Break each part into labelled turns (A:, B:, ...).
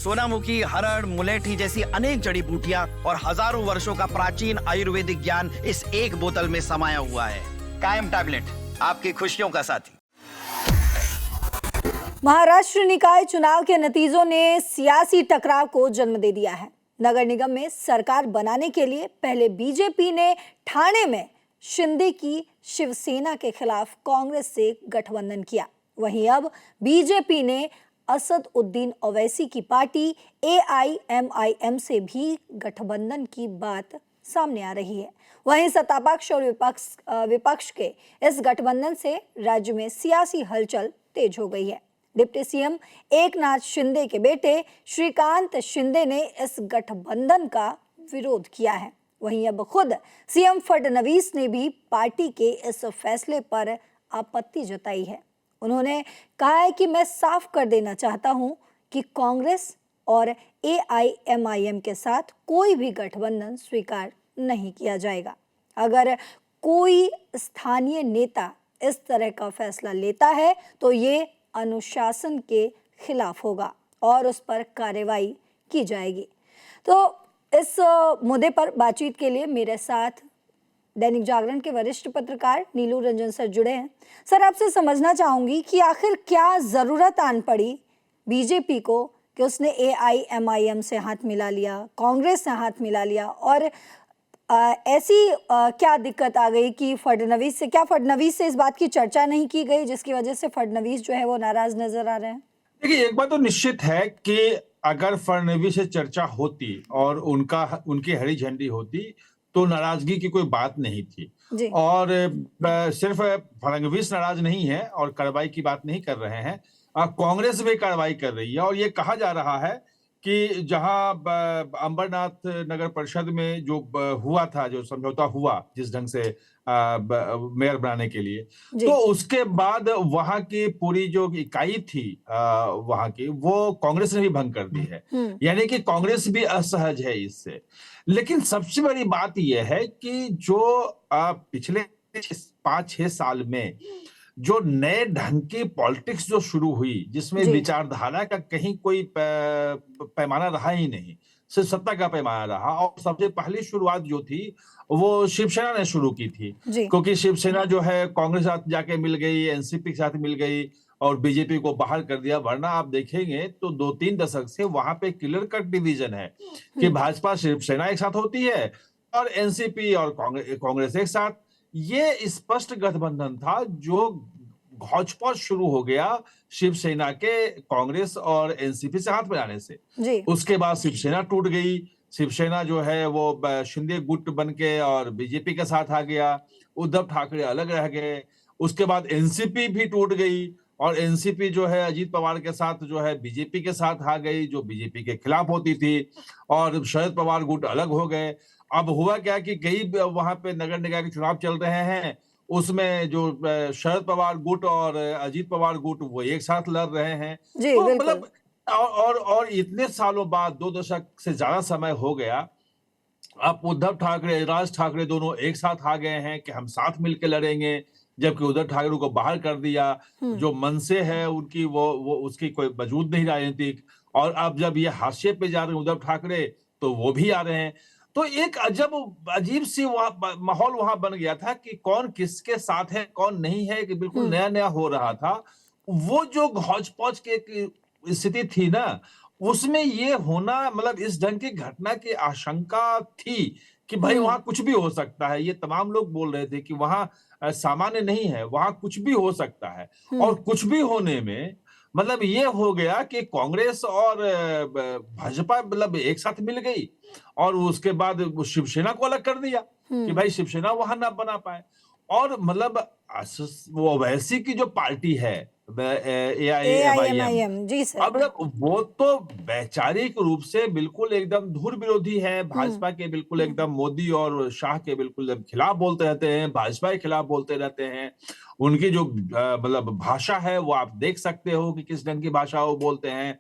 A: सोनामुखी, हरड़, मुलेठी जैसी अनेक जड़ी बूटियां और हजारों वर्षों का प्राचीन आयुर्वेदिक ज्ञान इस एक बोतल में समाया हुआ है। कायम टैबलेट, आपकी खुशियों का साथी।
B: महाराष्ट्र निकाय चुनाव के नतीजों ने सियासी टकराव को जन्म दे दिया है। नगर निगम में सरकार बनाने के लिए पहले बीजेपी ने ठाणे में शिंदे की शिवसेना के खिलाफ कांग्रेस से गठबंधन किया। वहीं अब बीजेपी ने असद उद्दीन ओवैसी की पार्टी AIMIM से भी गठबंधन की बात सामने आ रही है। वहीं सत्तापक्ष और विपक्ष के इस गठबंधन से राज्य में सियासी हलचल तेज हो गई है। डिप्टी सीएम एकनाथ शिंदे के बेटे श्रीकांत शिंदे ने इस गठबंधन का विरोध किया है। वहीं अब खुद सीएम फडणवीस ने भी पार्टी के इस फैसले पर आपत्ति जताई है। उन्होंने कहा है कि मैं साफ कर देना चाहता हूं कि कांग्रेस और AIMIM के साथ कोई भी गठबंधन स्वीकार नहीं किया जाएगा। अगर कोई स्थानीय नेता इस तरह का फैसला लेता है तो ये अनुशासन के खिलाफ होगा और उस पर कार्रवाई की जाएगी। तो इस मुद्दे पर बातचीत के लिए मेरे साथ दैनिक जागरण के वरिष्ठ पत्रकार नीलू रंजन सर जुड़े हैं। सर, आपसे समझना चाहूंगी कि आखिर क्या जरूरत आन पड़ी बीजेपी को कि उसने AIMIM से हाथ मिला लिया, कांग्रेस से हाथ मिला लिया, और ऐसी क्या दिक्कत आ गई कि फडणवीस से इस बात की चर्चा नहीं की गई जिसकी वजह से फडणवीस जो है वो नाराज नजर आ रहे हैं?
C: देखिए, एक बात तो निश्चित है कि अगर फडणवीस से चर्चा होती और उनकी हरी झंडी होती तो नाराजगी की कोई बात नहीं थी। और सिर्फ फडणवीस नाराज नहीं है और कार्रवाई की बात नहीं कर रहे हैं, कांग्रेस भी कार्रवाई कर रही है। और ये कहा जा रहा है कि जहां अंबरनाथ नगर परिषद में जो हुआ था, जो समझौता हुआ जिस ढंग से मेयर बनाने के लिए, तो उसके बाद वहां की पूरी जो इकाई थी वहां की, वो कांग्रेस ने भी भंग कर दी है। यानी कि कांग्रेस भी असहज है इससे। लेकिन सबसे बड़ी बात यह है कि जो पिछले 5-6 साल में जो नए ढंग की पॉलिटिक्स जो शुरू हुई, जिसमें विचारधारा का कहीं कोई पैमाना रहा ही नहीं, सिर्फ सत्ता का पैमाना रहा। और सबसे पहली शुरुआत जो थी वो शिवसेना ने शुरू की थी, क्योंकि शिवसेना जो है कांग्रेस साथ जाके मिल गई, एनसीपी के साथ मिल गई और बीजेपी को बाहर कर दिया। वरना आप देखेंगे तो 2-3 दशक से वहां पे क्लियर कट डिवीजन है कि भाजपा शिवसेना एक साथ होती है और एनसीपी और कांग्रेस एक साथ। ये स्पष्ट गठबंधन था जो हौच-पौच शुरू हो गया शिवसेना के कांग्रेस और एनसीपी से हाथ मिलाने से। उसके बाद शिवसेना टूट गई। शिवसेना जो है वो शिंदे गुट बन के और बीजेपी के साथ आ गया। उद्धव ठाकरे अलग रह गए। उसके बाद एनसीपी भी टूट गई और एनसीपी जो है अजीत पवार के साथ जो है बीजेपी के साथ आ गई, जो बीजेपी के खिलाफ होती थी, और शरद पवार गुट अलग हो गए। अब हुआ क्या कि कई वहां पे नगर निकाय के चुनाव चल रहे हैं, उसमें जो शरद पवार गुट और अजीत पवार गुट वो एक साथ लड़ रहे हैं। तो मतलब और इतने सालों बाद, 2 दशक से ज्यादा समय हो गया, अब उद्धव ठाकरे, राज ठाकरे दोनों एक साथ आ गए हैं कि हम साथ मिलकर लड़ेंगे, जबकि उद्धव ठाकरे को बाहर कर दिया। जो मनसे है उनकी वो उसकी कोई वजूद नहीं राजनीतिक। और अब जब ये हाशिए पे जा रहे हैं उद्धव ठाकरे, तो वो भी आ रहे हैं। तो एक अजीब सी माहौल वहां बन गया था कि कौन किसके साथ है कौन नहीं है, कि बिल्कुल नया नया हो रहा था। वो जो हौच-पौच की स्थिति थी ना, उसमें ये होना, मतलब इस ढंग की घटना की आशंका थी कि भाई वहां कुछ भी हो सकता है। ये तमाम लोग बोल रहे थे कि वहां सामान्य नहीं है, वहां कुछ भी हो सकता है। और कुछ भी होने में मतलब ये हो गया कि कांग्रेस और भाजपा मतलब एक साथ मिल गई और उसके बाद शिवसेना को अलग कर दिया कि भाई शिवसेना वहां ना बना पाए। और मतलब वो ओवैसी की जो पार्टी है AIMIM,
B: जी सर,
C: अब वो तो वैचारिक रूप से बिल्कुल एकदम धुर विरोधी है भाजपा के, बिल्कुल एकदम मोदी और शाह के बिल्कुल खिलाफ बोलते रहते हैं, भाजपा के खिलाफ बोलते रहते हैं। उनकी जो मतलब भाषा है वो आप देख सकते हो कि किस ढंग की भाषा वो बोलते हैं।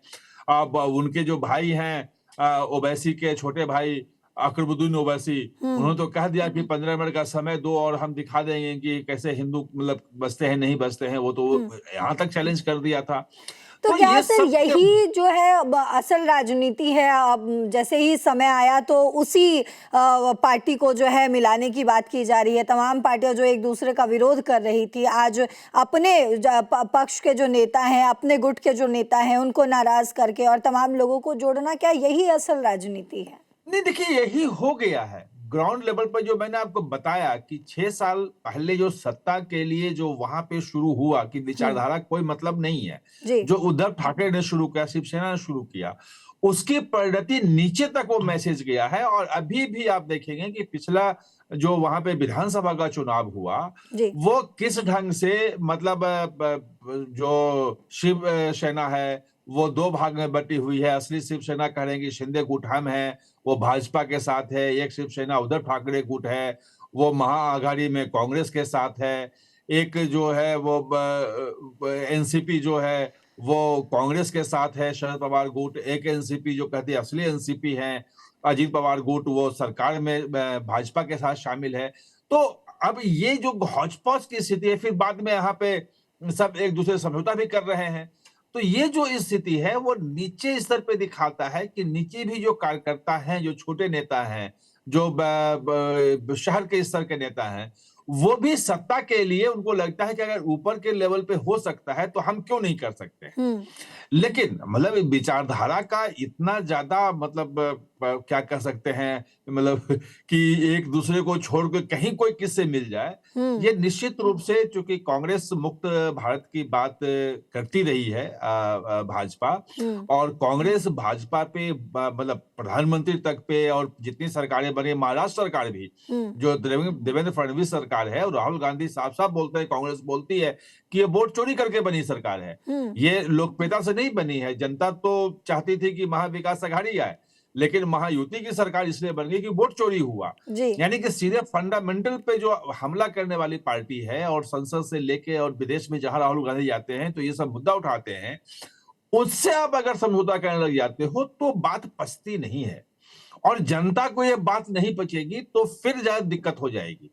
C: अब उनके जो भाई हैं ओवैसी के छोटे भाई अकबरुद्दीन ओवैसी, उन्होंने तो कह दिया कि 15 मिनट का समय दो और हम दिखा देंगे कि कैसे हिंदू मतलब बसते हैं नहीं बसते हैं। वो तो यहाँ तक चैलेंज कर दिया था।
B: तो क्या सर यही जो है अब असल राजनीति है? अब जैसे ही समय आया तो उसी पार्टी को जो है मिलाने की बात की जा रही है। तमाम पार्टियां जो एक दूसरे का विरोध कर रही थी, आज अपने पक्ष के जो नेता हैं, अपने गुट के जो नेता हैं, उनको नाराज करके और तमाम लोगों को जोड़ना, क्या यही असल राजनीति है?
C: नहीं, देखिए यही हो गया है ग्राउंड लेवल पर। जो मैंने आपको बताया कि 6 साल पहले जो सत्ता के लिए जो वहां पे शुरू हुआ कि विचारधारा कोई मतलब नहीं है, जो उद्धव ठाकरे ने शुरू किया, शिवसेना ने शुरू किया, उसकी परिणति नीचे तक वो मैसेज गया है। और अभी भी आप देखेंगे कि पिछला जो वहां पे विधानसभा का चुनाव हुआ, वो किस ढंग से मतलब जो शिव सेना है वो 2 भाग में बटी हुई है। असली शिवसेना कह रहे हैं कि शिंदे गुट हम है, वो भाजपा के साथ है। एक शिवसेना उद्धव ठाकरे गुट है, वो महाआघाड़ी में कांग्रेस के साथ है। एक जो है वो एनसीपी जो है वो कांग्रेस के साथ है, शरद पवार गुट। एक एनसीपी जो कहते हैं असली एनसीपी है, अजीत पवार गुट, वो सरकार में भाजपा के साथ शामिल है। तो अब ये जो हौच-पौच की स्थिति है, फिर बाद में यहाँ पे सब एक दूसरे से समझौता भी कर रहे हैं। तो ये जो स्थिति है वो नीचे स्तर पे दिखाता है कि नीचे भी जो कार्यकर्ता हैं, जो छोटे नेता हैं, जो शहर के स्तर के नेता हैं, वो भी सत्ता के लिए उनको लगता है कि अगर ऊपर के लेवल पे हो सकता है तो हम क्यों नहीं कर सकते। लेकिन मतलब विचारधारा का इतना ज्यादा मतलब क्या कह सकते हैं, मतलब कि एक दूसरे को छोड़ के कहीं कोई किससे मिल जाए, ये निश्चित रूप से चूंकि कांग्रेस मुक्त भारत की बात करती रही है भाजपा, और कांग्रेस भाजपा पे मतलब प्रधानमंत्री तक पे, और जितनी सरकारें बनी, महाराष्ट्र सरकार भी जो देवेंद्र फडणवीस सरकार है, और राहुल गांधी साफ साफ बोलते हैं, कांग्रेस बोलती है कि ये वोट चोरी करके बनी सरकार है, ये लोकप्रियता से नहीं बनी है। जनता तो चाहती थी कि महाविकास अघाड़ी आए, लेकिन महायुति की सरकार इसलिए बन गई कि वोट चोरी हुआ। यानी कि सीधे फंडामेंटल पे जो हमला करने वाली पार्टी है, और संसद से लेके और विदेश में जहां राहुल गांधी जाते हैं तो ये सब मुद्दा उठाते हैं, उससे आप अगर समझौता करने लग जाते हो तो बात पचती नहीं है। और जनता को ये बात नहीं पचेगी तो फिर ज्यादा दिक्कत हो जाएगी।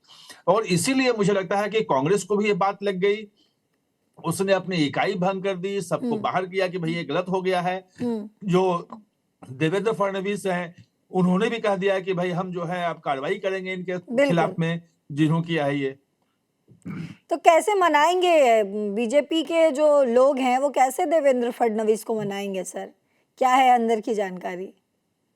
C: और इसीलिए मुझे लगता है कि कांग्रेस को भी ये बात लग गई, उसने अपनी इकाई भंग कर दी, सबको बाहर किया कि भाई ये गलत हो गया है। जो देवेंद्र फडणवीस हैं, उन्होंने भी कह दिया कि भाई हम जो है अब कार्रवाई करेंगे इनके खिलाफ में जिन्हों किया है ये।
B: तो कैसे मनाएंगे बीजेपी के जो लोग हैं, वो कैसे देवेंद्र फडणवीस को मनाएंगे सर? क्या है अंदर की जानकारी?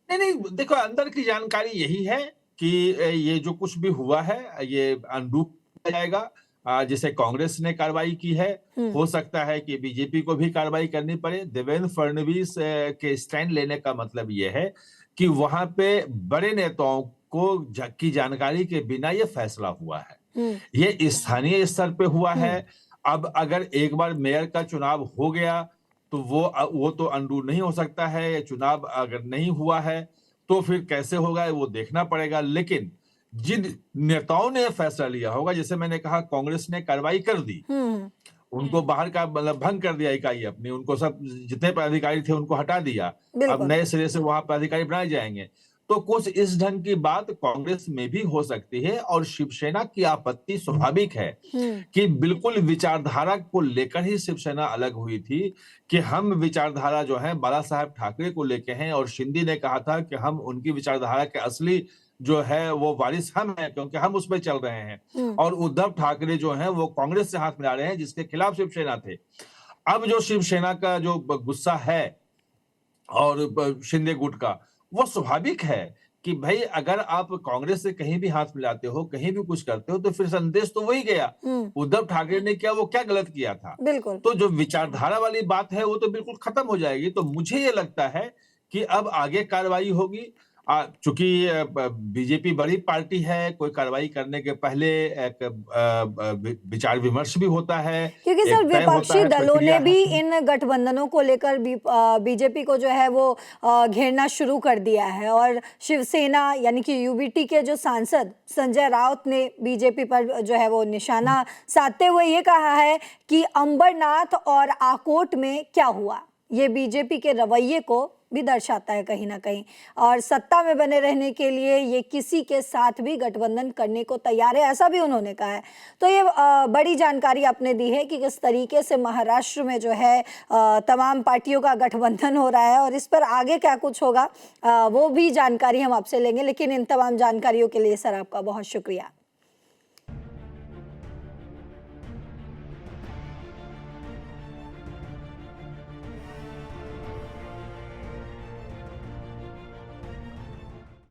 C: नहीं, देखो अंदर की जानकारी यही है कि ये जो कुछ भी हुआ है ये अनडू किया जाएगा। जैसे कांग्रेस ने कार्रवाई की है, हो सकता है कि बीजेपी को भी कार्रवाई करनी पड़े। देवेंद्र फडणवीस के स्टैंड लेने का मतलब ये है कि वहां पे बड़े नेताओं को की जानकारी के बिना ये फैसला हुआ है। ये स्थानीय स्तर पे हुआ है। अब अगर एक बार मेयर का चुनाव हो गया तो वो तो अनडू नहीं हो सकता है। चुनाव अगर नहीं हुआ है तो फिर कैसे होगा वो देखना पड़ेगा। लेकिन जिन नेताओं ने फैसला लिया होगा, जैसे मैंने कहा कांग्रेस ने कार्रवाई कर दी, उनको बाहर का मतलब भंग कर दिया इकाई अपनी, उनको सब जितने पदाधिकारी थे उनको हटा दिया, अब नए सिरे से वहां पदाधिकारी बनाए जाएंगे। तो कुछ इस ढंग की बात कांग्रेस में भी हो सकती है। और शिवसेना की आपत्ति स्वाभाविक है कि बिल्कुल विचारधारा को लेकर ही शिवसेना अलग हुई थी कि हम विचारधारा जो है बाला साहेब ठाकरे को लेके हैं, और शिंदे ने कहा था कि हम उनकी विचारधारा के असली जो है वो वारिस हम हैं, क्योंकि हम उसमें चल रहे हैं। और उद्धव ठाकरे जो हैं वो कांग्रेस से हाथ मिला रहे हैं, जिसके खिलाफ शिवसेना थे। अब जो शिवसेना का जो गुस्सा है और शिंदे गुट का, वो स्वाभाविक है कि भाई अगर आप कांग्रेस से कहीं भी हाथ मिलाते हो, कहीं भी कुछ करते हो, तो फिर संदेश तो वही गया। उद्धव ठाकरे ने किया, वो क्या गलत किया था। तो जो विचारधारा वाली बात है वो तो बिल्कुल खत्म हो जाएगी। तो मुझे ये लगता है कि अब आगे कार्रवाई होगी। चूंकि बीजेपी बड़ी पार्टी है, कोई कार्रवाई करने के पहले एक विचार विमर्श भी होता है,
B: क्योंकि सर विपक्षी दलों ने भी इन गठबंधनों को लेकर बीजेपी को जो है वो घेरना शुरू कर दिया है। और शिवसेना यानी कि यूबीटी के जो सांसद संजय राउत ने बीजेपी पर जो है वो निशाना साधते हुए ये कहा है कि अंबरनाथ और आकोट में क्या हुआ, ये बीजेपी के रवैये को भी दर्शाता है कहीं ना कहीं। और सत्ता में बने रहने के लिए ये किसी के साथ भी गठबंधन करने को तैयार है, ऐसा भी उन्होंने कहा है। तो ये बड़ी जानकारी आपने दी है कि किस तरीके से महाराष्ट्र में जो है तमाम पार्टियों का गठबंधन हो रहा है, और इस पर आगे क्या कुछ होगा वो भी जानकारी हम आपसे लेंगे। लेकिन इन तमाम जानकारियों के लिए सर आपका बहुत शुक्रिया।